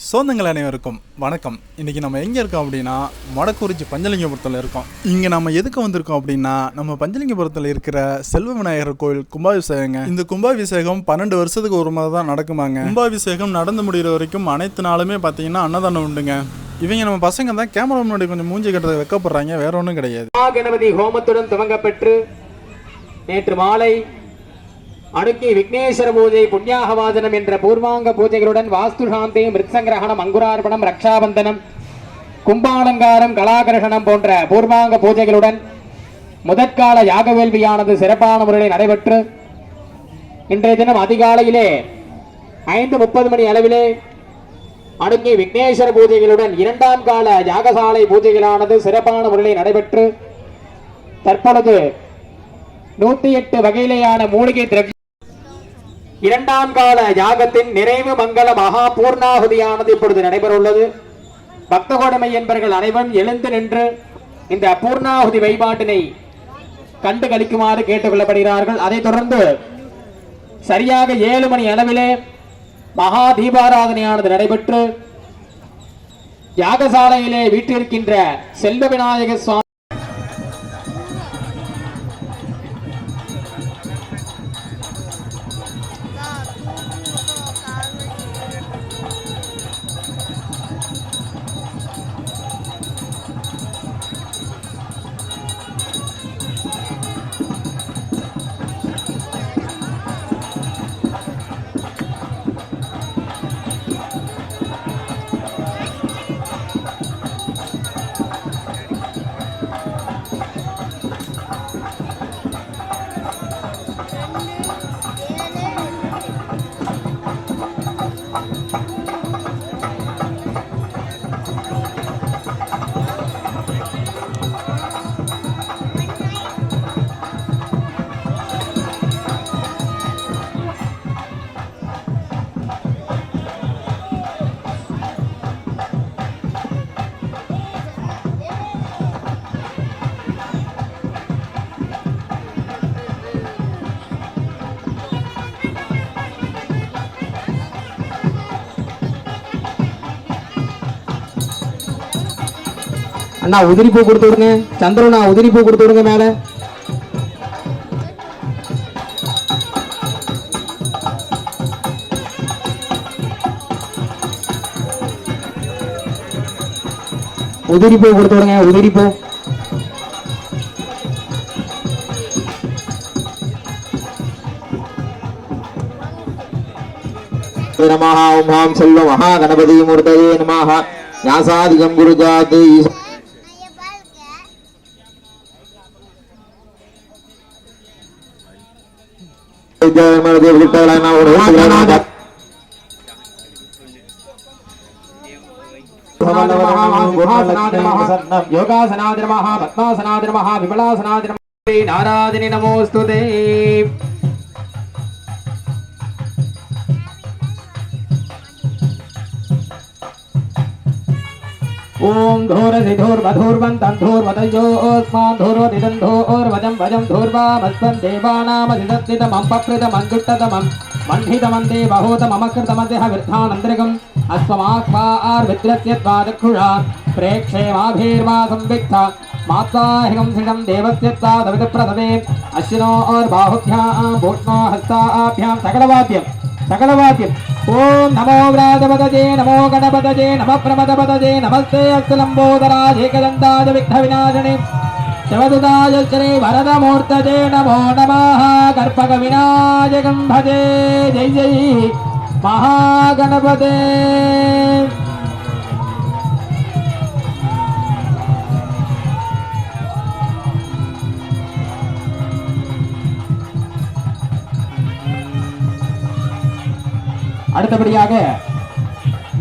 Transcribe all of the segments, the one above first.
சொந்தங்கள் அனைவருக்கும் வணக்கம். இன்றைக்கி நம்ம எங்கே இருக்கோம் அப்படின்னா மொடக்குறிச்சி பஞ்சலிங்கபுரத்தில் இருக்கோம். இங்கே நம்ம எதுக்கு வந்திருக்கோம் அப்படின்னா நம்ம பஞ்சலிங்கபுரத்தில் இருக்கிற செல்வ விநாயகர் கோயில் கும்பாபிஷேகங்க. இந்த கும்பாபிஷேகம் 12 வருஷத்துக்கு ஒரு மாதிரி தான் நடக்குமாங்க. கும்பாபிஷேகம் நடந்து முடிகிற வரைக்கும் அனைத்து நாளுமே பார்த்தீங்கன்னா அன்னதானம் உண்டுங்க. இவங்க நம்ம பசங்க தான் கேமரா முன்னாடி கொஞ்சம் மூஞ்சி கட்டுறதை வைக்கப்படுறாங்க, வேற ஒன்றும் கிடையாது. கணபதி ஹோமத்துடன் துவங்கப்பெற்று நேற்று மாலை அடுக்கி விக்னேஸ்வர பூஜை புண்ணியாகவாதனம் என்ற பூர்வாங்க பூஜைகளுடன் வாஸ்து சாந்தி மிருத்சங்கிரகணம் அங்குரார்ப்பணம் ரக்ஷாபந்தனம் கும்பாலங்காரம் கலாகர்ஷணம் போன்ற பூர்வாங்க பூஜைகளுடன் முதற்கால யாக வேள்வியானது சிறப்பான முறையில் நடைபெற்று இன்றைய தினம் அதிகாலையிலே 5:30 மணி அளவிலே அடுக்கி விக்னேஸ்வர பூஜைகளுடன் இரண்டாம் கால யாகசாலை பூஜைகளானது சிறப்பான முறையில் நடைபெற்று தற்பொழுது 108 வகையிலேயான மூலிகை திரவிய இரண்டாம் கால யாகத்தின் நிறைவு மங்கள மகா பூர்ணாகுதியானது இப்பொழுது நடைபெற உள்ளது. பக்தகோடமை என்பவர்கள் அனைவரும் எழுந்து நின்று இந்த பூர்ணாகுதி வழிபாட்டினை கண்டு கழிக்குமாறு கேட்டுக் கொள்ளப்படுகிறார்கள். அதைத் தொடர்ந்து சரியாக 7 மணி அளவிலே மகா தீபாராதனையானது நடைபெற்று யாகசாலையிலே வீற்றிருக்கின்ற செல்வ விநாயக சுவாமி அண்ணா உதிரி பூ கொடுத்து விடுங்க. சந்திரனா உதிரி பூ கொடுத்து விடுங்க. மேல உதிரி பூ கொடுத்து விடுங்க. உதிரி பூ நமஹ. ஓம் செல்வ மகா கணபதி மூர்த்தயே நமஹ. ஞாசாதிகம் குருஜாத் யோகாசனாதி நமஹ பத்மாசனாதி நமஹ விமலாசனாதி நமஹ நாராயணி நமோஸ்துதே. ओम धोर सिधोर मधुर वंतन धोर वदयो ओस्मान धोरो निदन धोर वजम वजम धोरवा मस्पन देवानाम सिद्धतितमं पप्रतमं दुट्टतमं मन्हितमं देवहोतमं अकृतमदेह विद्धानन्द्रिगं अस्वमाक्वार विद्रत्यत्वा दक्षुषा प्रेक्षे माभीर्वा संविक्ता मात्साहिकं सिडं देवस्यत्वा दविदप्रथमे अश्विनो और बाहुभ्यां भूष्णो हस्ताभ्यां सकलवाद्यं ओम नमो व्राजपतये नमो गणपतये नमः प्रमदपतये नमस्ते अस्तलंबोदराज एकदन्ताज विघ्नविनाशिने शिवदुताय श्री वरदमूर्तये नमो नमः. कर्पकविनायकं भजे. जय जय महागणपते. அடுத்தபடியாக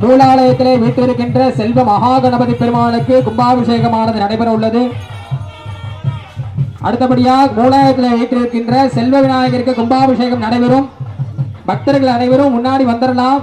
நூலாலயத்திலே வீட்டிருக்கின்ற செல்வ மகாகணபதி பெருமானுக்கு கும்பாபிஷேகமானது நடைபெற உள்ளது. அடுத்தபடியாக நூலாலயத்திலே வீட்டிருக்கின்ற செல்வ விநாயகருக்கு கும்பாபிஷேகம் நடைபெறும். பக்தர்கள் அனைவரும் முன்னாடி வந்துடலாம்.